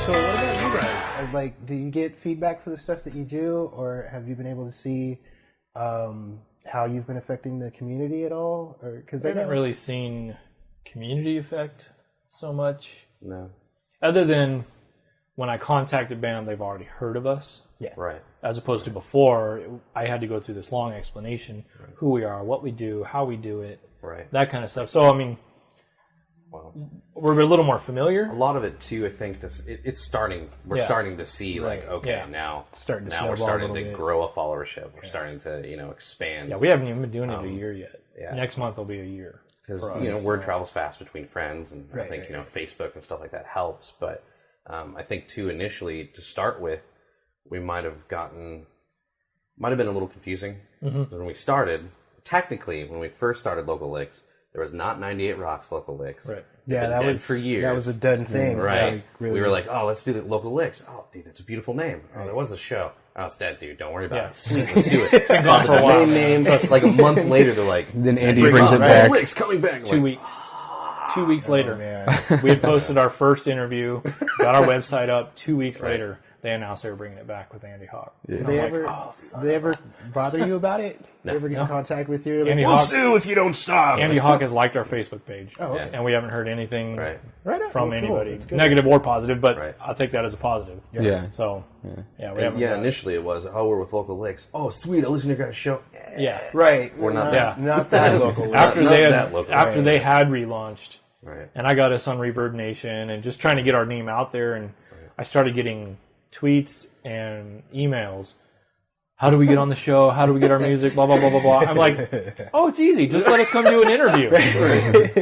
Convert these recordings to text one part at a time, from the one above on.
So what about you guys? Like, do you get feedback for the stuff that you do, or have you been able to see how you've been affecting the community at all? Or because I haven't really seen community effect so much. No. Other than when I contacted band, they've already heard of us. Yeah. Right. As opposed to before, I had to go through this long explanation, who we are, what we do, how we do it, that kind of stuff. So, I mean, we're a little more familiar. A lot of it, too, I think, it's starting. We're starting to see, like, okay, now we're starting to grow a followership. We're starting to, expand. Yeah, we haven't even been doing it a year yet. Yeah. Next month will be a year. Because, word travels fast between friends, and I think, Facebook and stuff like that helps. But I think, too, initially, to start with, we might have been a little confusing. Mm-hmm. When we started, technically, when we first started Local Lics, there was not 98 Rocks Local Lics. Right. Yeah, that was for years. That was a done thing. Right. Like, really. We were like, oh, let's do the Local Lics. Oh, dude, that's a beautiful name. Oh, there was the show. Oh, it's dead, dude. Don't worry about it. Sweet, let's do it. It's been gone for a while. Name. Like a month later, they're like, then Andy brings it back. Lics coming back. 2 weeks. 2 weeks later, we had posted our first interview, got our website up. 2 weeks later, they announced they were bringing it back with Andy Hawk. Yeah. Did they ever bother you about it? No. They ever get in contact with you? Like, we'll sue if you don't stop. Andy Hawk has liked our Facebook page, and we haven't heard anything from anybody, negative or positive. But I'll take that as a positive. Yeah. So we haven't. Yeah, initially it was, we're with Local Lics. Oh, sweet, I listened to your guys' show. Yeah. Right. We're not that. Not that Local Lics. After they had relaunched, and I got us on Reverb Nation, and just trying to get our name out there, and I started getting tweets and emails. How do we get on the show? How do we get our music? Blah, blah, blah, blah, blah. I'm like, oh, it's easy. Just let us come do an interview.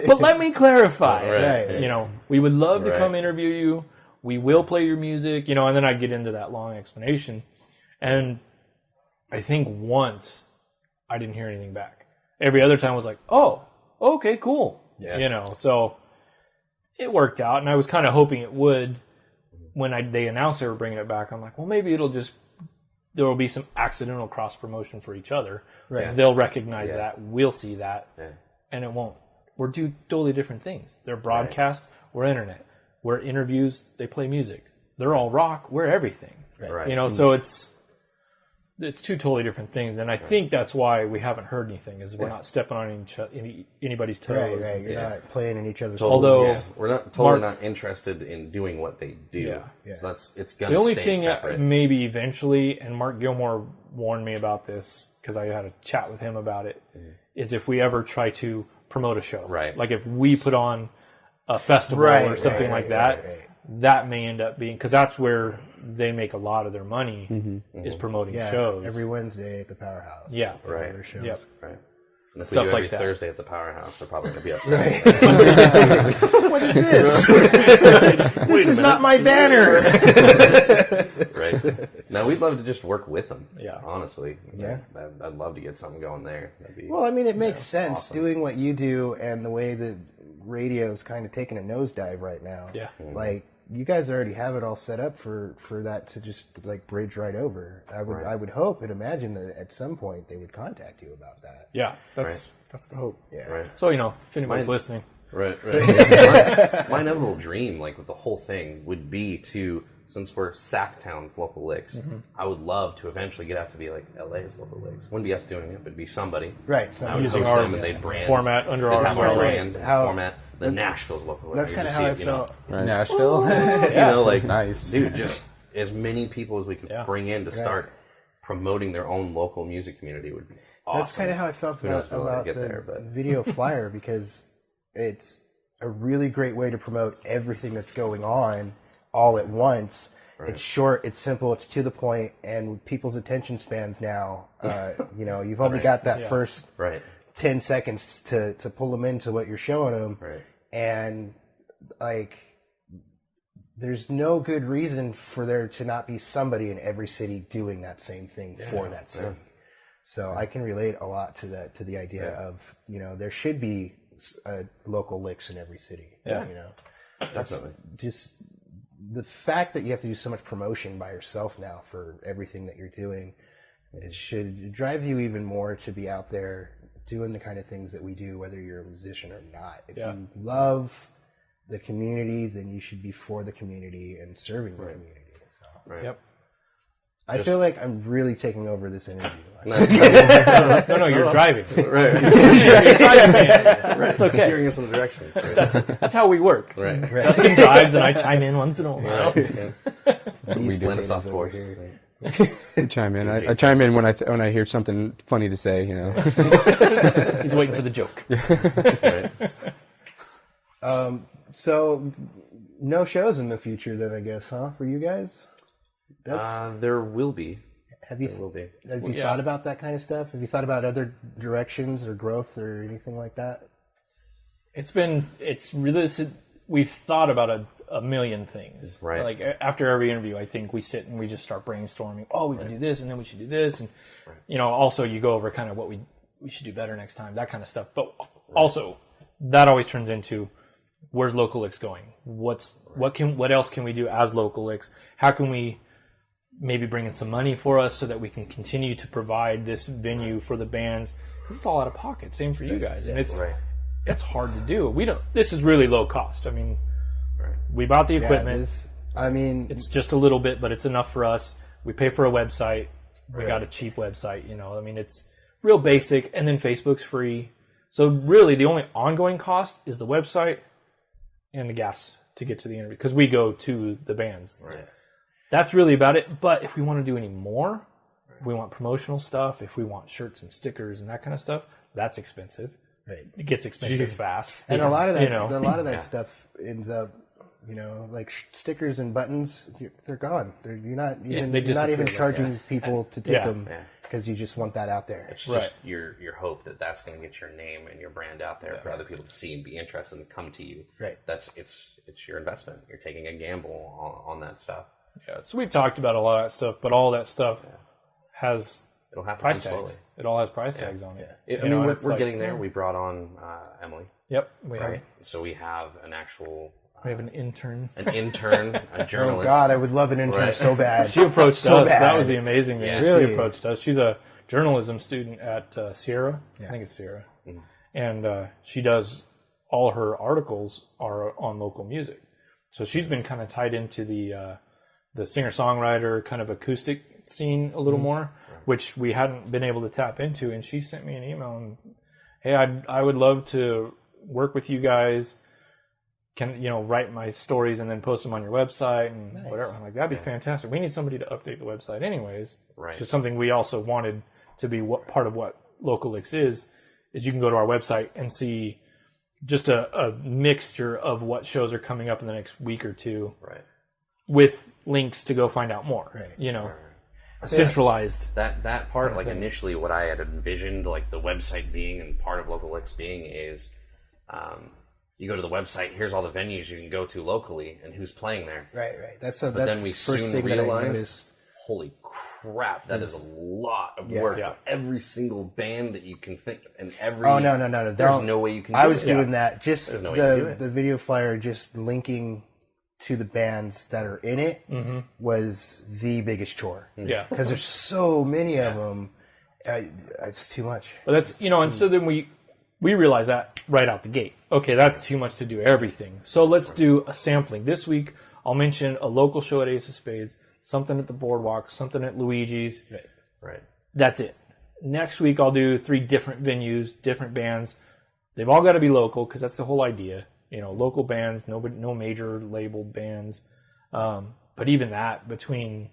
But let me clarify. We would love to come interview you. We will play your music. And then I get into that long explanation. And I think once I didn't hear anything back. Every other time was like, oh, okay, cool. Yeah. So it worked out. And I was kind of hoping it would. When they announced they were bringing it back, I'm like, well, maybe there will be some accidental cross promotion for each other. Right. They'll recognize that. We'll see that. Yeah. And it won't. We're two totally different things. They're broadcast. We're internet. We're interviews. They play music. They're all rock. We're everything. Right. So it's two totally different things. And I think that's why we haven't heard anything, is we're not stepping on anybody's toes. Right. You're not playing in each other's toes. Although we're not interested in doing what they do. Yeah. So it's going to stay separate. The only thing maybe eventually, and Mark Gilmore warned me about this because I had a chat with him about it, is if we ever try to promote a show. Right. Like if we put on a festival or something like that, that may end up being, because that's where they make a lot of their money, is promoting shows. Every Wednesday at the Powerhouse. Yeah. Right. Their shows. Yep. Right. And if Stuff we do like every that. Thursday at the Powerhouse, they're probably going to be upset. What is this? This is not my banner. Right. Now, we'd love to just work with them. Yeah. Honestly. Yeah. I'd love to get something going there. Well, I mean, it makes sense doing what you do and the way that radio's kind of taking a nosedive right now. Yeah. Like, you guys already have it all set up for that to just like bridge right over. I would hope and imagine that at some point they would contact you about that. Yeah, that's the hope. Yeah. Right. So if anybody's listening, right. My inevitable dream, like with the whole thing, would be to, since we're SacTown's Local Lics, I would love to eventually get out to be like LA's Local Lics. Wouldn't be us doing it, but it'd be somebody. Right. I would using host our them and they'd brand format under our format. The Nashville's Local Lics. That's kind of how I felt. Right. Nashville. Nice. Dude, just as many people as we could bring in to start promoting their own local music community would be awesome. That's kind of how I felt about the video flyer, because it's a really great way to promote everything that's going on all at once. Right. It's short, it's simple, it's to the point, and with people's attention spans now, you've only got that first 10 seconds to pull them into what you're showing them. Right. And like, there's no good reason for there to not be somebody in every city doing that same thing for that city. So I can relate a lot to that, to the idea of, there should be local Lics in every city. Yeah. Definitely. Just the fact that you have to do so much promotion by yourself now for everything that you're doing, it should drive you even more to be out there doing the kind of things that we do, whether you're a musician or not. If you love the community, then you should be for the community and serving the community. So. Right. Yep. I feel like I'm really taking over this interview. No, you're driving. Right. You're driving, man. It's okay. Steering us in the directions. Right. That's how we work. Right. Dustin drives and I chime in once in a while. These Blend us off potatoes over course. here. I chime in. I chime in when I hear something funny to say. You know. He's waiting for the joke. Right. So, no shows in the future then, I guess, huh? For you guys? There will be. Have you Yeah. thought about that kind of stuff? Have you thought about other directions or growth or anything like that? We've thought about a million things. Right. Like after every interview, I think we sit and we just start brainstorming. Oh, we can do this, and then we should do this, and also you go over kind of what we should do better next time, that kind of stuff. But also, that always turns into where's Local Lics going? What else can we do as Local Lics? How can we maybe bring in some money for us so that we can continue to provide this venue for the bands? Because it's all out of pocket. Same for you guys, and it's hard to do. This is really low cost. I mean, we bought the equipment. It's just a little bit, but it's enough for us. We pay for a website. We got a cheap website. It's real basic, and then Facebook's free. So really, the only ongoing cost is the website and the gas to get to the interview, because we go to the bands. Right. That's really about it. But if we want to do any more, if we want promotional stuff, if we want shirts and stickers and that kind of stuff, that's expensive. Right. It gets expensive fast. And a lot of that, stuff ends up, like stickers and buttons. They're gone. You're not even charging people to take them because you just want that out there. It's just your hope that that's going to get your name and your brand out there for other people to see and be interested and come to you. Right. It's your investment. You're taking a gamble on that stuff. Yeah. So we've talked about a lot of that stuff, but all that stuff has It'll have to price come tags. slowly. It all has price tags on it. We're getting there. We brought on Emily. Yep. We have. So we have an actual. We have an intern. A journalist. Oh God, I would love an intern so bad. She approached So us. bad. That was the amazing thing. Yeah. Really? She approached us. She's a journalism student at Sierra. I think it's Sierra. Mm-hmm. And she does all her articles are on local music. So she's been kind of tied into the singer-songwriter kind of acoustic scene a little more, which we hadn't been able to tap into. And she sent me an email and, hey, I would love to work with you guys. Can write my stories and then post them on your website and whatever. I'm like, that'd be fantastic. We need somebody to update the website anyways. Right. Which is something we also wanted to be part of what Local Lics is you can go to our website and see just a mixture of what shows are coming up in the next week or two. Right. With links to go find out more. Right. Centralized. That part, like initially what I had envisioned, like the website being and part of Local Lics being is you go to the website, here's all the venues you can go to locally and who's playing there. Right. That's then we first soon thing that I realized, noticed. Holy crap, that is a lot of work for every single band that you can think of. And every no. There's no way you can do it. I was doing that. Just There's no way you can do it. The video flyer, just linking to the bands that are in it was the biggest chore. Yeah. Because there's so many of them. It's too much. But that's, and so then we realized that right out the gate. Okay, that's too much to do everything. So let's do a sampling. This week, I'll mention a local show at Ace of Spades, something at the Boardwalk, something at Luigi's. Right. That's it. Next week, I'll do 3 different venues, different bands. They've all got to be local because that's the whole idea. Local bands, no major labeled bands. But even that, between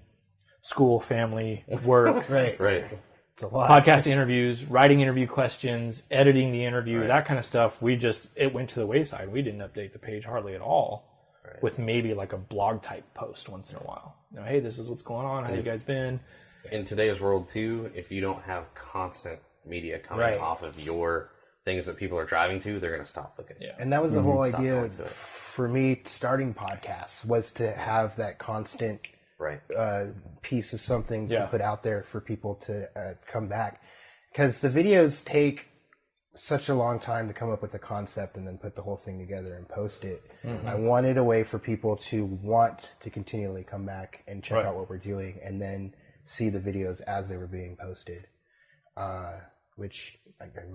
school, family, work, Right. It's a lot. podcast interviews, writing interview questions, editing the interview, that kind of stuff, it went to the wayside. We didn't update the page hardly at all, with maybe like a blog type post once in a while. Hey, this is what's going on. How you guys been? In today's world too, if you don't have constant media coming off of your things that people are driving to, they're going to stop looking. Yeah. And that was the whole idea for me starting podcasts, was to have that constant piece of something to put out there for people to come back. Because the videos take such a long time to come up with a concept and then put the whole thing together and post it. I wanted a way for people to want to continually come back and check out what we're doing and then see the videos as they were being posted. Which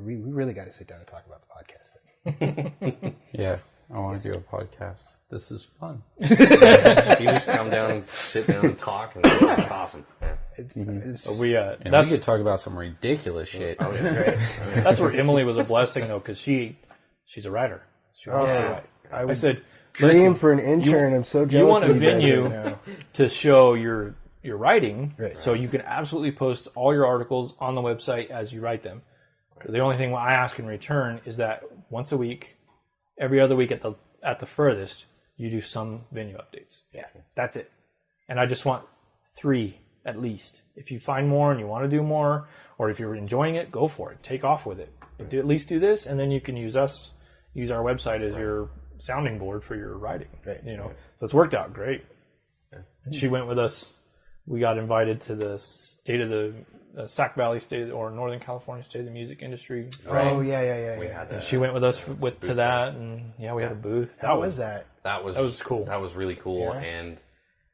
we really got to sit down and talk about the podcast thing. Yeah. I want to do a podcast. This is fun. You just come down and sit down and talk, and it's awesome. Yeah. We could talk about some ridiculous shit. Oh, yeah. Right. That's where Emily was a blessing, though, because she's a writer. She wants to write. I said, dream for an intern. I'm so jealous. You want a of you venue guys right now. to show your writing, Right. so you can absolutely post all your articles on the website as you write them. Right. The only thing I ask in return is that once a week, every other week at the furthest, you do some venue updates. Yeah, that's it. And I just want 3 at least. If you find more and you want to do more, or if you're enjoying it, go for it. Take off with it. But at least do this, and then you can use our website as your sounding board for your writing. Right. So it's worked out great. Yeah. And she went with us. We got invited to the state of the Sac Valley State or Northern California State of the Music Industry. Oh yeah. We had and she went with us to that, and we had a booth. How was that? That was cool. That was really cool. Yeah. And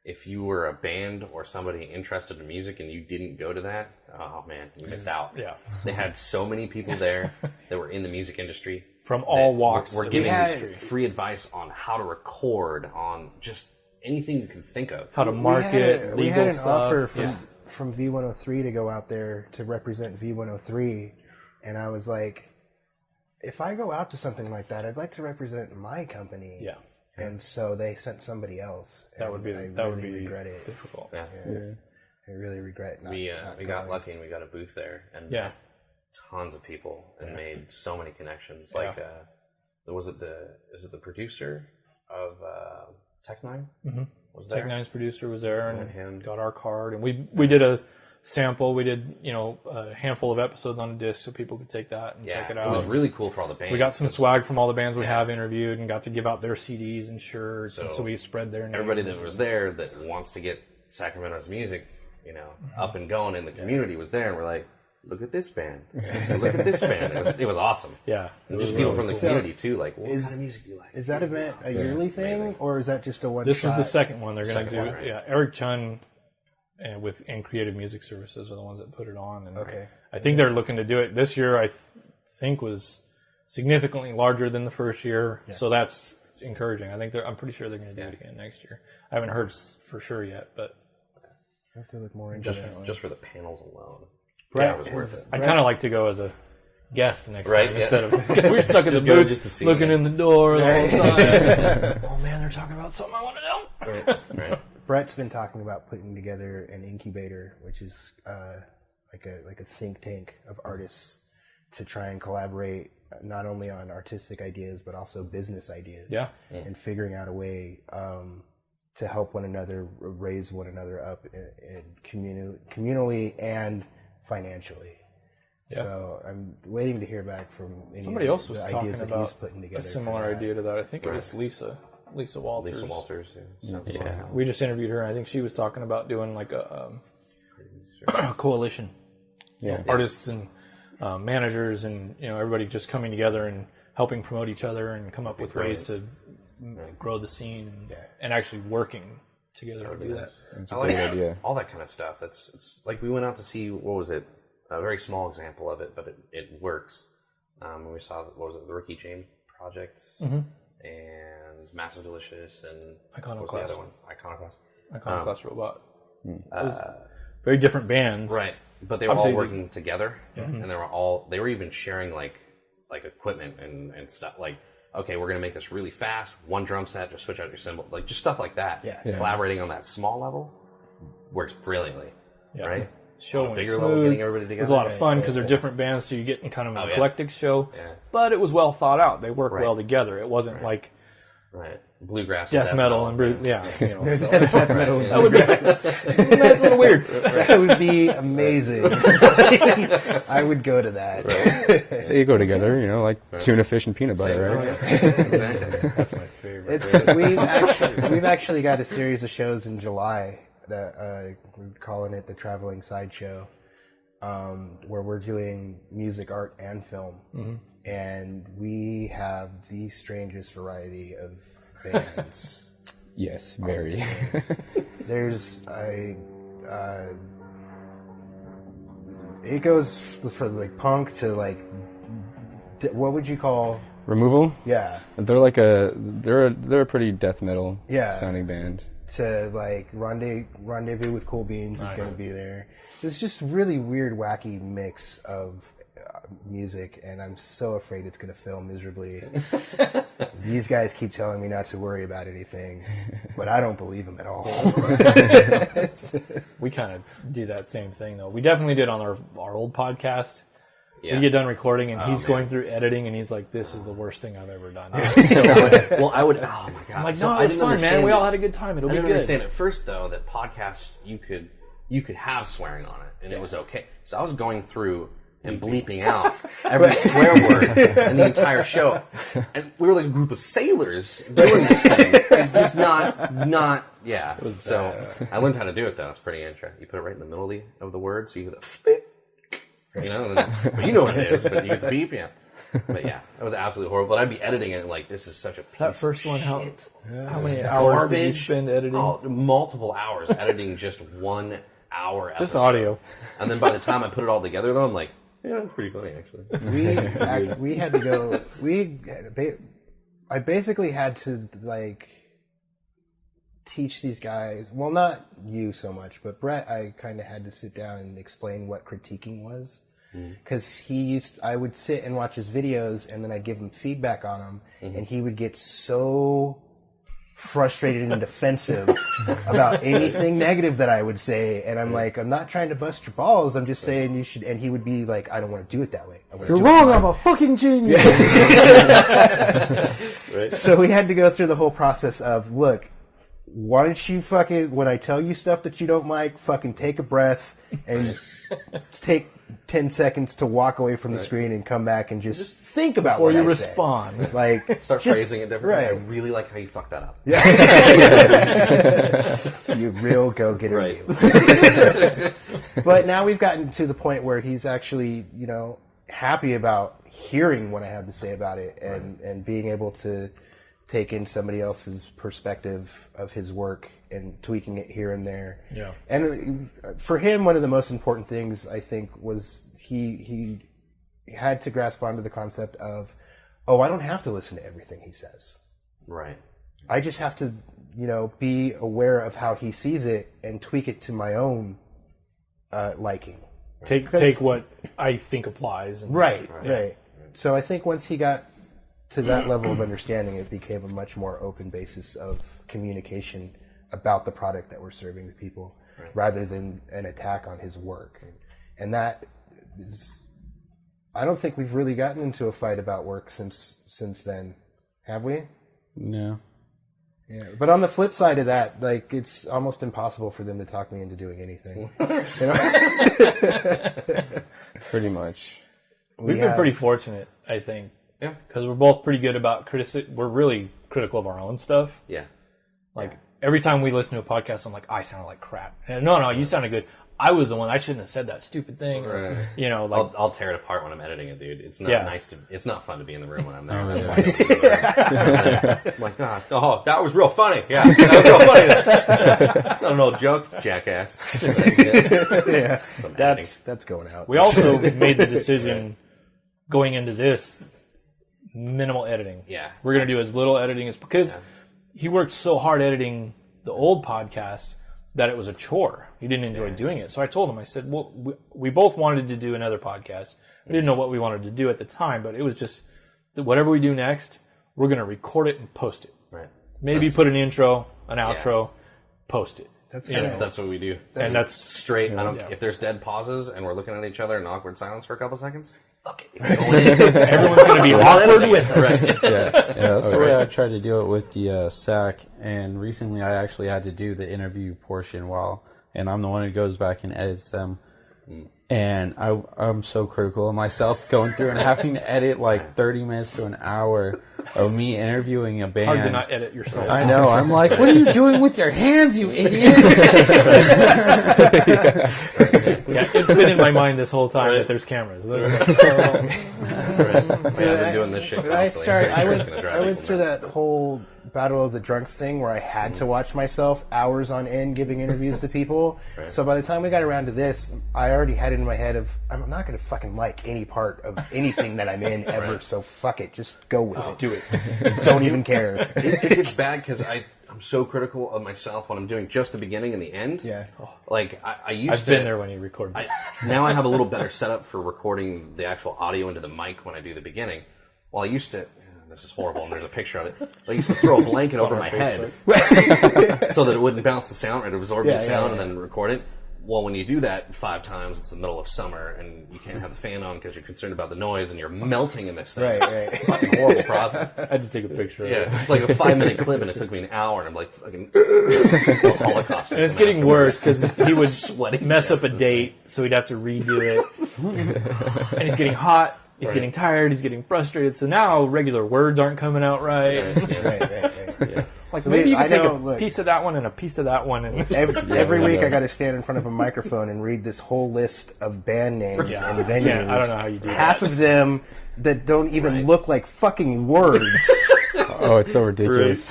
if you were a band or somebody interested in music and you didn't go to that, oh man, you missed out. Yeah. They had so many people there that were in the music industry. From all walks. We're giving free advice on how to record, on just anything you can think of. How to market, we had an stuff. offer from V103 to go out there to represent V103, and I was like, if I go out to something like that, I'd like to represent my company. Yeah. And so they sent somebody else. That would be regret it. Difficult. Yeah. I really regret not. We got lucky and we got a booth there, and tons of people, and made so many connections. Like, is it the producer of Tech Nine? Mm-hmm. Was there? Tech Nine's producer was there and got our card, and we did a sample. We did a handful of episodes on a disc, so people could take that and check it out. It was really cool for all the bands. We got some swag from all the bands we have interviewed, and got to give out their CDs and shirts, and so we spread their name. Everybody that was there that wants to get Sacramento's music, up and going in the community was there, and we're like, look at this band. Look at this band. It was awesome. Yeah. And just people from the community, too. Like, what kind of music do you like? Is that event a yearly thing, or is that just a one-shot? This was the second one they're going to do. Right? Yeah, Eric Chun and Creative Music Services are the ones that put it on. And I think they're looking to do it this year. I think was significantly larger than the first year, so that's encouraging. I'm pretty sure they're going to do it again next year. I haven't heard for sure yet, but I have to look more into just for the panels alone. Right. Yeah, it was worth it. I'd kind of like to go as a guest next time instead of because we're stuck in the booth just to see looking in the doors all the time. Oh man, they're talking about something I want to know. Right. Brett's been talking about putting together an incubator, which is like a think tank of artists to try and collaborate not only on artistic ideas but also business ideas. Yeah. And figuring out a way to help one another, raise one another up communally and financially. Yeah. So I'm waiting to hear back from somebody else was talking ideas that about he's putting together a similar idea to that. I think it was Lisa Walters. Lisa Walters. Yeah. We just interviewed her, and I think she was talking about doing like a coalition. Yeah. Artists and managers and everybody just coming together and helping promote each other and come up with ways to grow the scene and actually working together to do that. I like all that kind of stuff. It's like we went out to see, what was it? A very small example of it, but it works. We saw, the Ricky James Project and Massive Delicious and Iconoclast. What was the other one? Iconoclast Robot. Very different bands, right? But they were all working together, and they were even sharing like equipment and stuff. Like, okay, we're gonna make this really fast. One drum set, just switch out your cymbal, like just stuff like that. Yeah. Collaborating on that small level works brilliantly, right? Show bigger level, getting everybody together. It was a lot of fun because they're different bands, so you get in kind of an eclectic show. Yeah. But it was well thought out. They work well together. It wasn't like bluegrass, death metal, and death metal. That would be that's a little weird. That would be amazing. I would go to that. They go together, like tuna fish and peanut butter, right? Exactly. That's my favorite. We've actually got a series of shows in July that we're calling it the Traveling Sideshow, where we're doing music, art, and film. And we have the strangest variety of bands. Yes, very. There's it goes from like punk to like, what would you call Removal? Yeah. They're a pretty death metal sounding band. To like Rendezvous with Cool Beans is going to be there. It's just really weird, wacky mix of music, and I'm so afraid it's going to fail miserably. These guys keep telling me not to worry about anything, but I don't believe them at all. We kind of do that same thing, though. We definitely did on our old podcast. Yeah. We get done recording, and he's going through editing, and he's like, "This is the worst thing I've ever done." Well, I would. Oh my god! I'm like, "No, it's fun, man. We all had a good time. It'll be good." I didn't understand at first though that podcasts you could have swearing on it, and it was okay. So I was going through and bleeping out every swear word in the entire show, and we were like a group of sailors doing this thing. It's just not. Yeah. So I learned how to do it though. It's pretty interesting. You put it right in the middle of the word, so you get the. You know, but you know what it is, but you get the beep, yeah. But yeah, that was absolutely horrible. But I'd be editing it like, this is such a piece that first of one, shit. How many hours did you spend editing? Oh, multiple hours editing just 1 hour episode. Just audio. And then by the time I put it all together, though, I'm like, yeah, that's pretty funny, actually. We had to go. I basically had to like teach these guys. Well, not you so much, but Brett. I kind of had to sit down and explain what critiquing was, because I would sit and watch his videos, and then I'd give him feedback on them, and he would get so frustrated and defensive about anything negative that I would say, and I'm like, I'm not trying to bust your balls, I'm just saying you should, and he would be like, I don't want to do it that way. You're wrong, I'm a fucking genius. Right? So we had to go through the whole process of, look, why don't you when I tell you stuff that you don't like, fucking take a breath and take 10 seconds to walk away from the screen and come back and just think about before what you I respond. Say. Like, Start phrasing it differently. Right. I really like how you fucked that up. Yeah. You real go-getter. Right. You. But now we've gotten to the point where he's actually, happy about hearing what I have to say about it and being able to take in somebody else's perspective of his work and tweaking it here and there. Yeah. And for him, one of the most important things, I think, was he had to grasp onto the concept of, I don't have to listen to everything he says. Right. I just have to, be aware of how he sees it and tweak it to my own liking. Take what I think applies. And, Right. So I think once he got to that level of understanding, it became a much more open basis of communication about the product that we're serving to people, rather than an attack on his work. And that is, I don't think we've really gotten into a fight about work since then, have we? No. Yeah, but on the flip side of that, like, it's almost impossible for them to talk me into doing anything. Pretty much. We've been pretty fortunate, I think. Yeah. Because we're both pretty good about we're really critical of our own stuff. Yeah. Like, every time we listen to a podcast, I'm like, I sounded like crap. And no, you sounded good. I was the one. I shouldn't have said that stupid thing. Or, like, I'll tear it apart when I'm editing it, dude. It's not it's not fun to be in the room when I'm there. Oh, That's why I don't do it. I'm like, God, that was real funny. Yeah, that was real funny. It's not an old joke, jackass. Yeah, that's going out. We also made the decision going into this, minimal editing. Yeah. We're going to do as little editing as, because he worked so hard editing the old podcast that it was a chore. He didn't enjoy doing it. So I told him, I said, well, we both wanted to do another podcast. We didn't know what we wanted to do at the time, but it was just, whatever we do next, we're going to record it and post it. Right. Maybe put an intro, an outro, post it. That's what we do. That's straight. If there's dead pauses and we're looking at each other in awkward silence for a couple seconds, fuck it. It's going in. Everyone's going to be awkward with us. Yeah, that's the way I tried to do it with the SAC. And recently, I actually had to do the interview portion and I'm the one who goes back and edits them. And I'm so critical of myself going through and having to edit like 30 minutes to an hour of me interviewing a band. Hard to not edit yourself. I know. I'm like, what are you doing with your hands, you idiot? It's been in my mind this whole time that there's cameras. I've been doing this shit constantly. I went through that whole Battle of the Drunks thing where I had to watch myself hours on end giving interviews to people. So by the time we got around to this, I already had it in my head of, I'm not going to fucking like any part of anything that I'm in ever, so fuck it. Just go with it. Do it. Don't even care. It gets bad because I'm so critical of myself when I'm doing just the beginning and the end. Yeah. Like, I've been there when you record. Now I have a little better setup for recording the actual audio into the mic when I do the beginning. Well, I used to... This is horrible, and there's a picture of it. I used to throw a blanket over my head so that it wouldn't bounce the sound, right? It absorb the sound and then record it. Well, when you do that 5 times, it's the middle of summer, and you can't have the fan on because you're concerned about the noise, and you're melting in this thing. Right. It's a fucking horrible process. I had to take a picture of it. Yeah, it's like a 5-minute clip, and it took me an hour, and I'm like fucking Holocaust. And it's getting worse because he would mess up a date, so he'd have to redo it. And he's getting hot. He's getting tired. He's getting frustrated. So now regular words aren't coming out right. Yeah. Like maybe you can take a piece of that one and a piece of that one. And every week I got to stand in front of a microphone and read this whole list of band names and venues. Yeah, I don't know how you do that. Half of them that don't even look like fucking words. Oh, it's so ridiculous.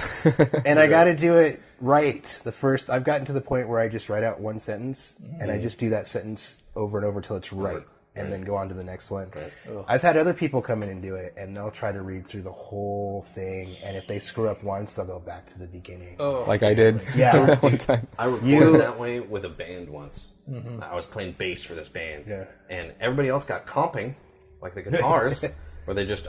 And I got to do it right. I've gotten to the point where I just write out one sentence and I just do that sentence over and over till it's right. And then go on to the next one. Right. I've had other people come in and do it, and they'll try to read through the whole thing, and if they screw up once, they'll go back to the beginning. Like I did. Yeah. One time. I recorded that way with a band once. I was playing bass for this band, and everybody else got comping, like the guitars, where they just,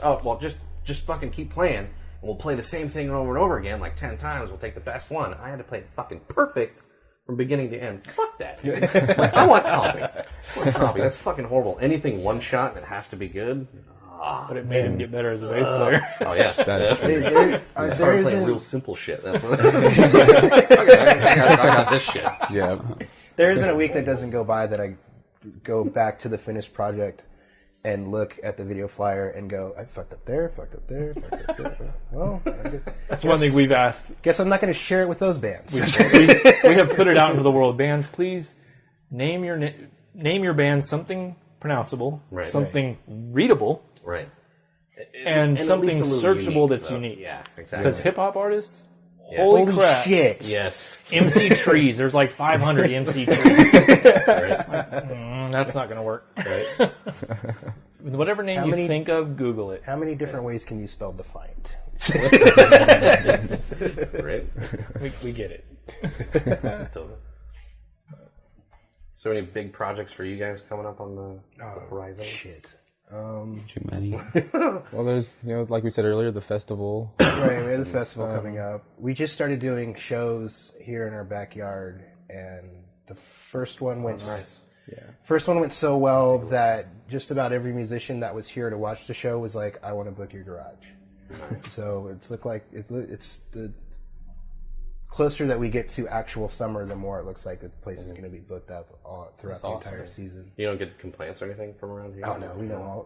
just fucking keep playing, and we'll play the same thing over and over again, like 10 times, we'll take the best one. I had to play it fucking perfect from beginning to end. Fuck that. Like, I want copy. That's fucking horrible. Anything one shot that has to be good. But it made him get better as a bass player. Oh yeah, I started playing real simple shit. That's what. I got this shit. Yeah. There isn't a week that doesn't go by that I go back to the finished project and look at the video flyer and go, I fucked up there, fucked up there, fucked up there. Well, that's one thing we've asked. Guess I'm not going to share it with those bands. We have put it out into the world. Bands, please name your band something pronounceable, something readable, and something searchable that's unique. Yeah, exactly. Because hip hop artists, holy crap, shit. Yes. MC trees. There's like 500 MC trees. That's not going to work. Right. Whatever name you think of, Google it. How many different ways can you spell defiant? Right. We get it. So, any big projects for you guys coming up on the horizon? Shit. Too many. Well, there's, like we said earlier, the festival. Right, we have the festival coming up. We just started doing shows here in our backyard, and the first one went nice. First one went so well that just about every musician that was here to watch the show was like, "I want to book your garage." So it's the closer that we get to actual summer, the more it looks like the place is going to be booked up throughout the entire season. You don't get complaints or anything from around here? Oh no,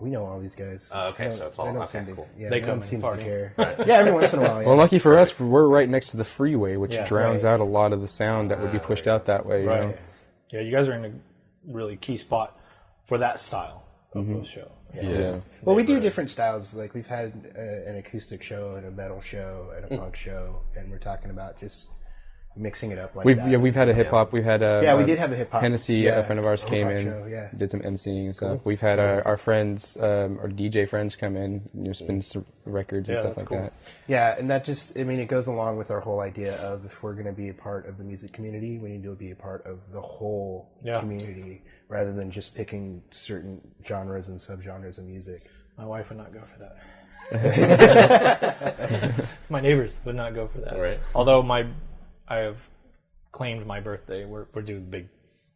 we know all these guys. Okay, so it's all cool. Yeah, they no come one seems party. to care. Right. Yeah, every once in a while. Yeah. Well, lucky for us, we're right next to the freeway, which drowns right. out a lot of the sound that would be pushed out that way. Right. You know? Yeah, you guys are in a really key spot for that style of show. Yeah. Well, we do different styles. Like we've had an acoustic show and a metal show and a punk show, and we're talking about just mixing it up like that. Yeah, we've had a hip hop. We've had we did have a hip hop. Hennessy, a friend of ours came in, show, did some emceeing and stuff. We've had our friends, our DJ friends come in, spin some records and stuff like that. Yeah, and that just, it goes along with our whole idea of if we're going to be a part of the music community, we need to be a part of the whole community rather than just picking certain genres and subgenres of music. My wife would not go for that. My neighbors would not go for that. Right. Although I have claimed my birthday. We're doing big.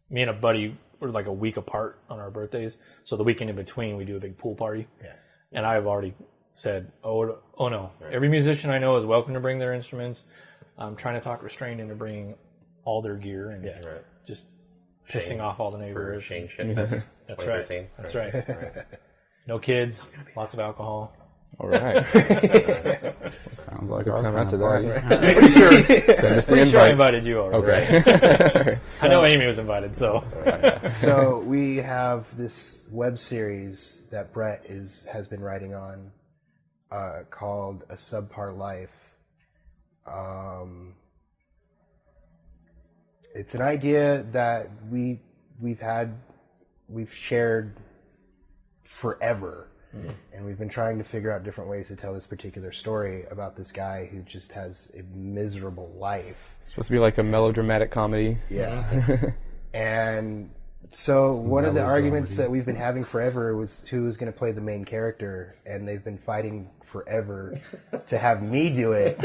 Me and a buddy, we're like a week apart on our birthdays. So the weekend in between, we do a big pool party. Yeah. And I've already said, oh no. Right. Every musician I know is welcome to bring their instruments. I'm trying to talk restrained into bringing all their gear and just pissing off all the neighbors. Shane Shitfest. That's right. That's right. No kids. Lots of alcohol. All right. Sounds like We'll our come kind out to of party. that. Pretty sure, Send us the pretty sure I invite. invited you already. Okay. I know Amy was invited, so. So we have this web series that Brett has been writing on called A Subpar Life. It's an idea that we've shared forever. And we've been trying to figure out different ways to tell this particular story about this guy who just has a miserable life. It's supposed to be like a melodramatic comedy. Yeah. And so one of the arguments that we've been having forever was who was going to play the main character, and they've been fighting forever to have me do it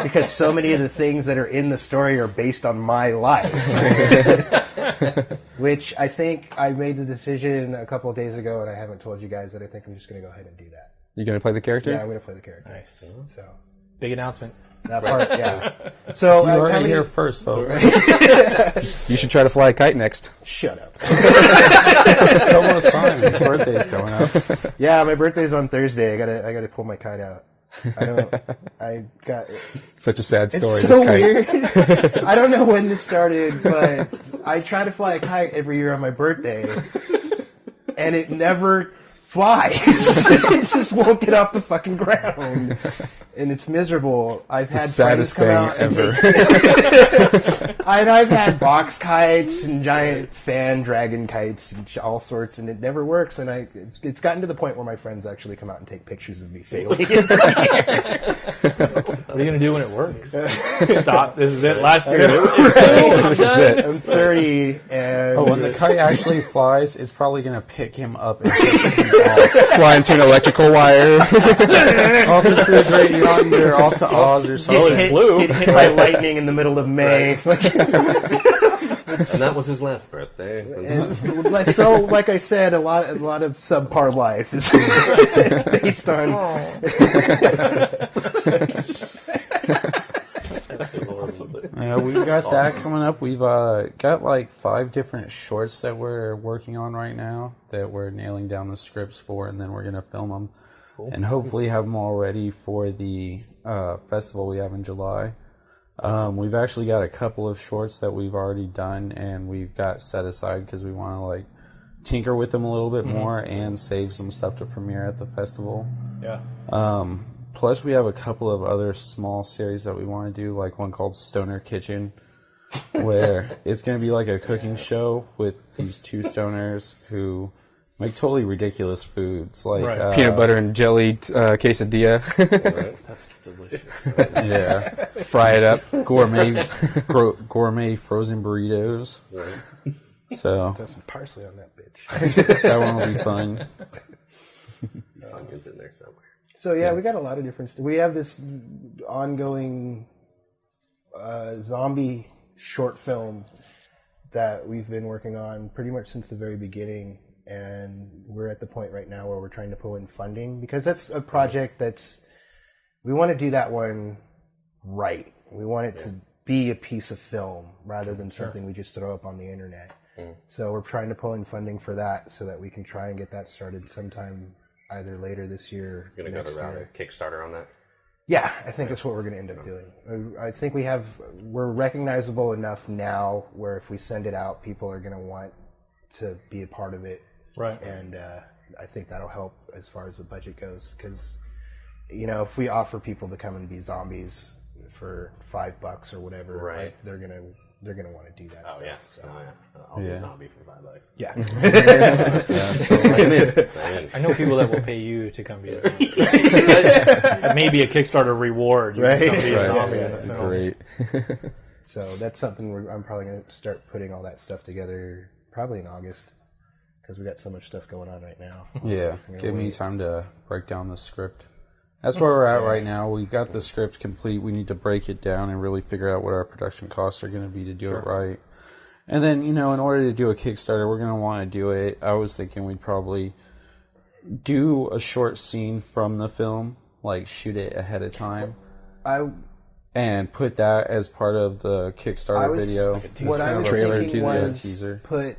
because so many of the things that are in the story are based on my life. Which I think I made the decision a couple of days ago, and I haven't told you guys that I think I'm just going to go ahead and do that. You going to play the character? Yeah, I'm going to play the character. Nice. So Big announcement. that part, yeah. So You heard it here first, folks. You should try to fly a kite next. Shut up. It's almost time. His birthday's coming up. Yeah, my birthday's on Thursday. I gotta pull my kite out. I got. Such a sad story. It's This so kite. weird. I don't know when this started, but I try to fly a kite every year on my birthday, and it never flies. It just won't get off the fucking ground, and it's miserable. I've had saddest friends come thing out and ever. I've had box kites and giant fan dragon kites and all sorts, and it never works. And it's gotten to the point where my friends actually come out and take pictures of me failing. What are you going to do when it works? Stop. This is it. Last year. This is it. I'm 30, and When the kite actually flies, it's probably going to pick him up and take him off. Fly into an electrical wire. Off into the great yonder, off to Oz or something. get hit by lightning in the middle of May. And that was his last birthday. So, like I said, a lot of subpar life is based on. Yeah, we've got that coming up. We've got like 5 different shorts that we're working on right now that we're nailing down the scripts for, and then we're going to film them and hopefully have them all ready for the festival we have in July. We've actually got a couple of shorts that we've already done and we've got set aside because we want to like tinker with them a little bit more and save some stuff to premiere at the festival. Yeah. Plus, we have a couple of other small series that we want to do, like one called Stoner Kitchen, where it's going to be like a cooking show with these 2 stoners who make totally ridiculous foods, like Peanut butter and jelly quesadilla. That's delicious. yeah, Fry it up. gourmet frozen burritos. Right. So Throw some parsley on that bitch. that one will be fun. Funyuns in there somewhere. So yeah, we got a lot of different. We have this ongoing zombie short film that we've been working on pretty much since the very beginning, and we're at the point right now where we're trying to pull in funding because that's a project we want to do that one right. We want it to be a piece of film rather than something we just throw up on the internet. So we're trying to pull in funding for that so that we can try and get that started sometime either later this year. You're going to go around a Kickstarter on that? Yeah, I think that's what we're going to end up doing. I think we're recognizable enough now where if we send it out, people are going to want to be a part of it. Right. And I think that'll help as far as the budget goes because, if we offer people to come and be zombies for $5 or whatever, right, they're gonna want to do that. Oh, stuff, yeah. So. I'll be a zombie for $5. Yeah. I'm in. I know people that will pay you to come be a zombie. Maybe a Kickstarter reward. You can come be a zombie in the film. Great. So that's something I'm probably going to start putting all that stuff together probably in August because we got so much stuff going on right now. Yeah, give me time to break down the script. That's where we're at right now. We've got the script complete. We need to break it down and really figure out what our production costs are going to be to do it right. And then, in order to do a Kickstarter, we're going to want to do it. I was thinking we'd probably do a short scene from the film, like shoot it ahead of time, and put that as part of the Kickstarter video. What I was trailer, thinking was teaser. Put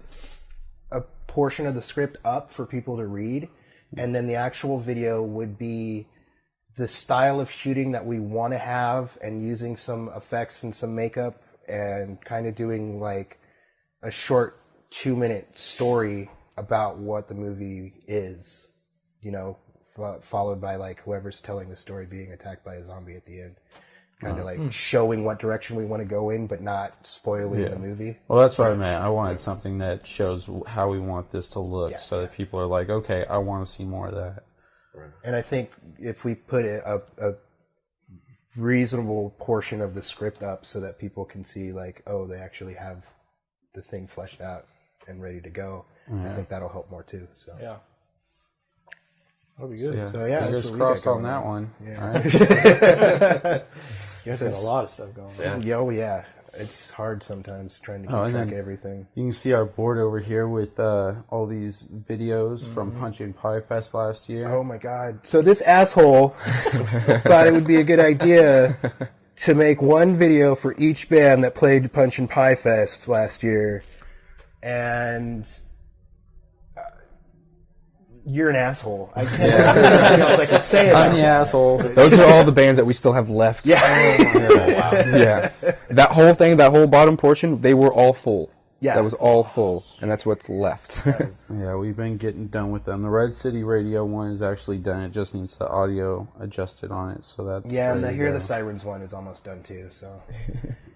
a portion of the script up for people to read, and then the actual video would be the style of shooting that we want to have, and using some effects and some makeup, and kind of doing like a short 2-minute story about what the movie is, followed by like whoever's telling the story being attacked by a zombie at the end. Kind of like showing what direction we want to go in, but not spoiling the movie. Well, that's what I meant. I wanted something that shows how we want this to look, so that people are like, okay, I want to see more of that. Right. And I think if we put a reasonable portion of the script up so that people can see, like, oh, they actually have the thing fleshed out and ready to go, I think that'll help more too. So yeah. That'll be good. So yeah, fingers crossed on that one. Yeah. All right. You guys got a lot of stuff going on. Yeah. It's hard sometimes trying to keep track of everything. You can see our board over here with all these videos from Punch and Pie Fest last year. Oh my god. So this asshole thought it would be a good idea to make one video for each band that played Punch and Pie Fest last year. And you're an asshole. I can't anything else I can say about I'm the asshole. Those are all the bands that we still have left. Yeah. Wow. Yes. That whole thing, that whole bottom portion, they were all full. Yeah. That was all full, and that's what's left. Yeah, we've been getting done with them. The Red City Radio one is actually done. It just needs the audio adjusted on it, so that's and the Hear the Sirens one is almost done too. So,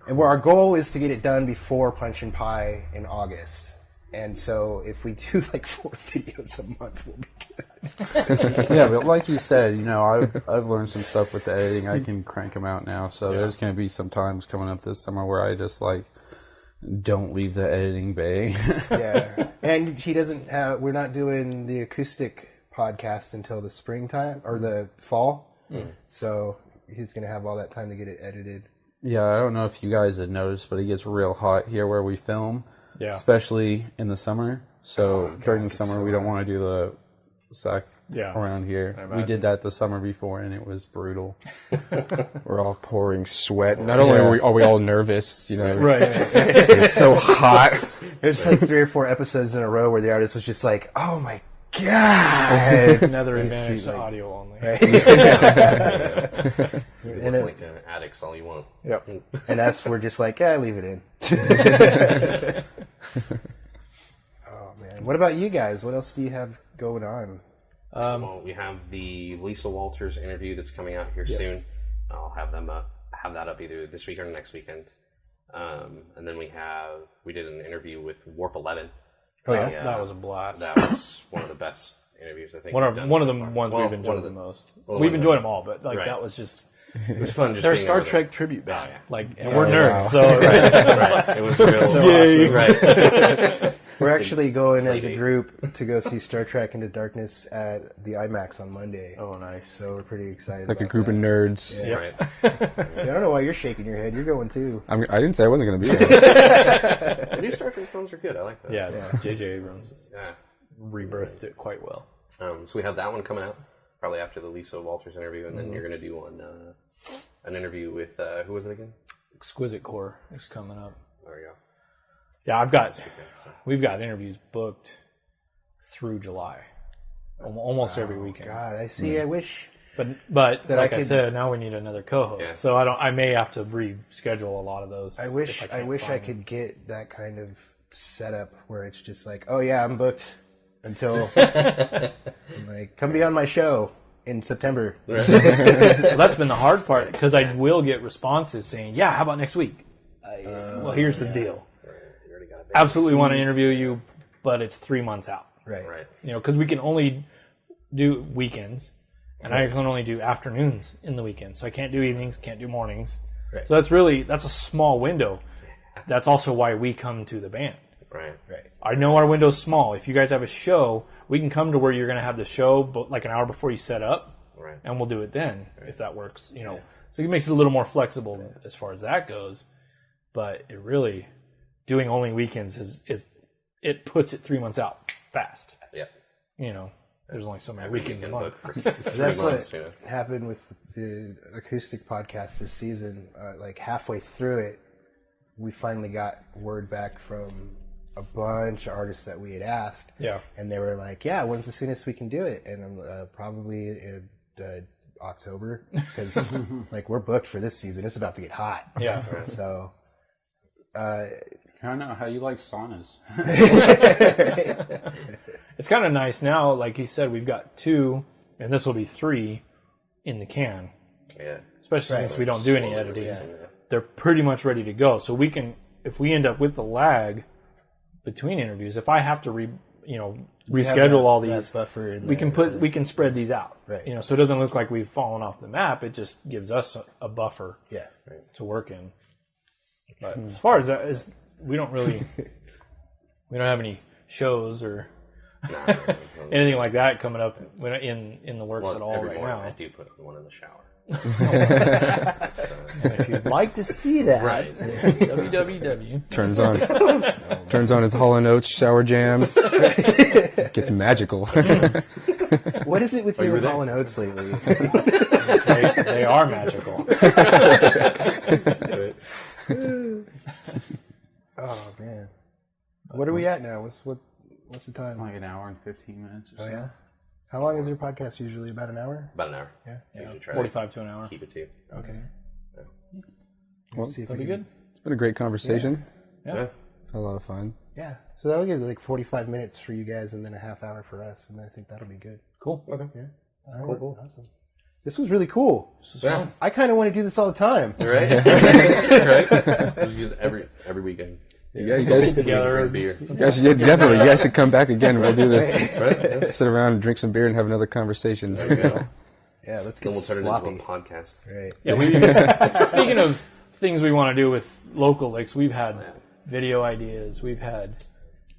and our goal is to get it done before Punch and Pie in August. And so if we do like 4 videos a month, we'll be good. Yeah, but like you said, I've learned some stuff with the editing. I can crank them out now. So there's going to be some times coming up this summer where I just don't leave the editing bay. Yeah, and he doesn't have. We're not doing the acoustic podcast until the springtime or the fall. So he's going to have all that time to get it edited. Yeah, I don't know if you guys had noticed, but it gets real hot here where we film. Yeah. Especially in the summer. So during the summer, we don't want to do the sack around here. We did that the summer before, and it was brutal. We're all pouring sweat. Not only are we all nervous, Right. It's so hot. There's like 3 or 4 episodes in a row where the artist was just like, "Oh my god!" Another advantage to audio only. Right? You look like addicts all you want. Yep. And us, we're just like, leave it in. Oh man, what about you guys? What else do you have going on? Well, we have the Lisa Walters interview that's coming out here soon. I'll have that up either this week or next weekend. And then we did an interview with Warp 11. Oh yeah, that was a blast. That was one of the best interviews I think. One of the ones we've enjoyed the most. We've enjoyed them all, but that was just. It was fun. Just they're a being Star able Trek to, tribute band. Yeah. And we're nerds, wow. so right. It was real. Awesome. Right. We're actually going as a group to go see Star Trek Into Darkness at the IMAX on Monday. Oh, nice. So we're pretty excited. Like a about group that. of nerds. Yeah. Right. I don't know why you're shaking your head. You're going too. I didn't say I wasn't going to be there. The new Star Trek films are good. I like that. Yeah. J.J. Abrams rebirthed it quite well. So we have that one coming out probably after the Lisa Walters interview, and then you're going to do an interview with who was it again? Exquisite Core is coming up. There you go. Yeah, we've got interviews booked through July, almost every weekend. God, I see. I wish. But That like I I could- said, now we need another co-host, Yeah. so I may have to reschedule a lot of those. I wish I could get that kind of setup where it's just like, oh yeah, I'm booked until like come be on my show in September. Well, that's been the hard part because I will get responses saying, "Yeah, how about next week?" Well, here's the deal. You already got a big Absolutely want to interview you, but it's 3 months out. Right. Right. Because we can only do weekends, and I can only do afternoons in the weekend. So I can't do evenings, can't do mornings. Right. So that's a small window. That's also why we come to the band. Right. Right. I know our window's small. If you guys have a show, we can come to where you're going to have the show, but like an hour before you set up, Right. and we'll do it then if that works. So it makes it a little more flexible as far as that goes. But it really doing only weekends is it puts it 3 months out fast. Yeah. There's only so many weekends a month. That's what happened with the acoustic podcast this season. Like halfway through it, we finally got word back from a bunch of artists that we had asked. Yeah. And they were like, yeah, when's the soonest we can do it? And I'm probably October because like we're booked for this season. It's about to get hot. Yeah. So. I don't know how you like saunas. It's kind of nice now. Like you said, we've got 2, and this will be 3 in the can. Yeah. Especially since we don't do any editing. Yeah. They're pretty much ready to go. So we can, if we end up with the lag between interviews, if I have to reschedule all these, buffer we can spread these out. Right. So it doesn't look like we've fallen off the map. It just gives us a buffer. Yeah. To work in. But as far as that is, we don't have any shows or anything like that coming up in the works at all right now. I do put one in the shower. And if you'd like to see that, www. Turns on his Hall & Oates shower jams. Gets magical. What is it with you and Hall & Oates lately? They are magical. Oh man, what are we at now? What's the time? Like an hour and 15 minutes or so. Oh yeah. How long is your podcast usually? About an hour? About an hour. Yeah. 45 to an hour. Keep it to. Okay. Well, see if that'll be good. It's been a great conversation. Yeah. Had a lot of fun. Yeah. So that'll give like 45 minutes for you guys, and then a half hour for us, and I think that'll be good. Cool. Okay. Yeah. Cool. Awesome. This was really cool. This was fun. I kind of want to do this all the time. Right? Right? This is good every weekend. Yeah, you guys get together. Beer. You guys should come back again. We'll do this. Right? Sit around and drink some beer and have another conversation. There we go. Yeah, let's Then get we'll turn sloppy. it into a podcast. Right. Yeah. Speaking of things we want to do with local Lics, we've had video ideas. We've had.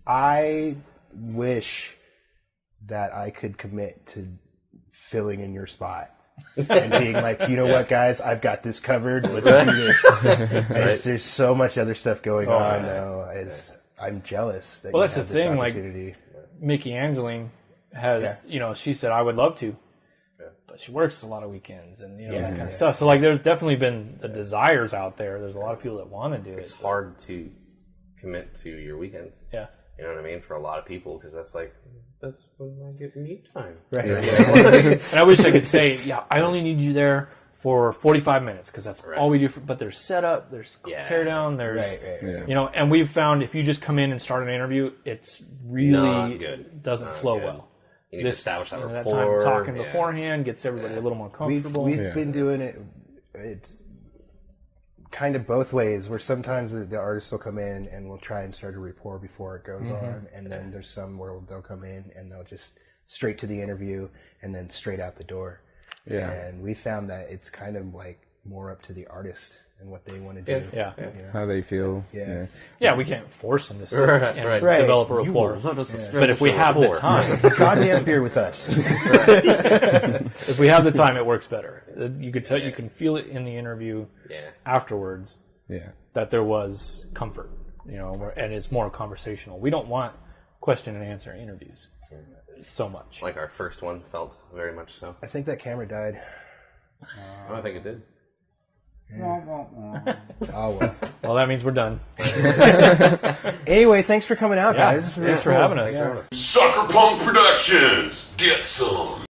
I wish that I could commit to filling in your spot and being like, you know what, guys, I've got this covered. Let's do this. There's so much other stuff going on now. I'm jealous that Well, you that's the have this thing. Like opportunity. Mickey Angeline has, she said I would love to, but she works a lot of weekends and that kind of stuff. So like, there's definitely been the desires out there. There's a lot of people that want to do it. It's hard to commit to your weekends. Yeah. You know what I mean? For a lot of people, because that's when I get me time. Right. And I wish I could say, I only need you there for 45 minutes because that's all we do. But there's setup, there's tear down, there's, and we've found if you just come in and start an interview, it's really not good. Doesn't flow well. You need to establish that rapport. That time talking beforehand gets everybody a little more comfortable. We've been doing it. It's kind of both ways, where sometimes the artists will come in and we'll try and start a rapport before it goes on, and then there's some where they'll come in and they'll just straight to the interview and then straight out the door. Yeah. And we found that it's kind of like more up to the artist and what they want to do. Yeah. How they feel. Yeah, we can't force them to sit and develop a rapport. But if we have the time, goddamn beer with us. If we have the time, it works better. You could tell, you can feel it in the interview afterwards. That there was comfort, and it's more conversational. We don't want question and answer interviews so much. Like our first one felt very much so. I think that camera died. I think it did. Oh well. Well, that means we're done. Anyway, thanks for coming out, guys. Thanks for having us. Sucker Punk Productions. Get some.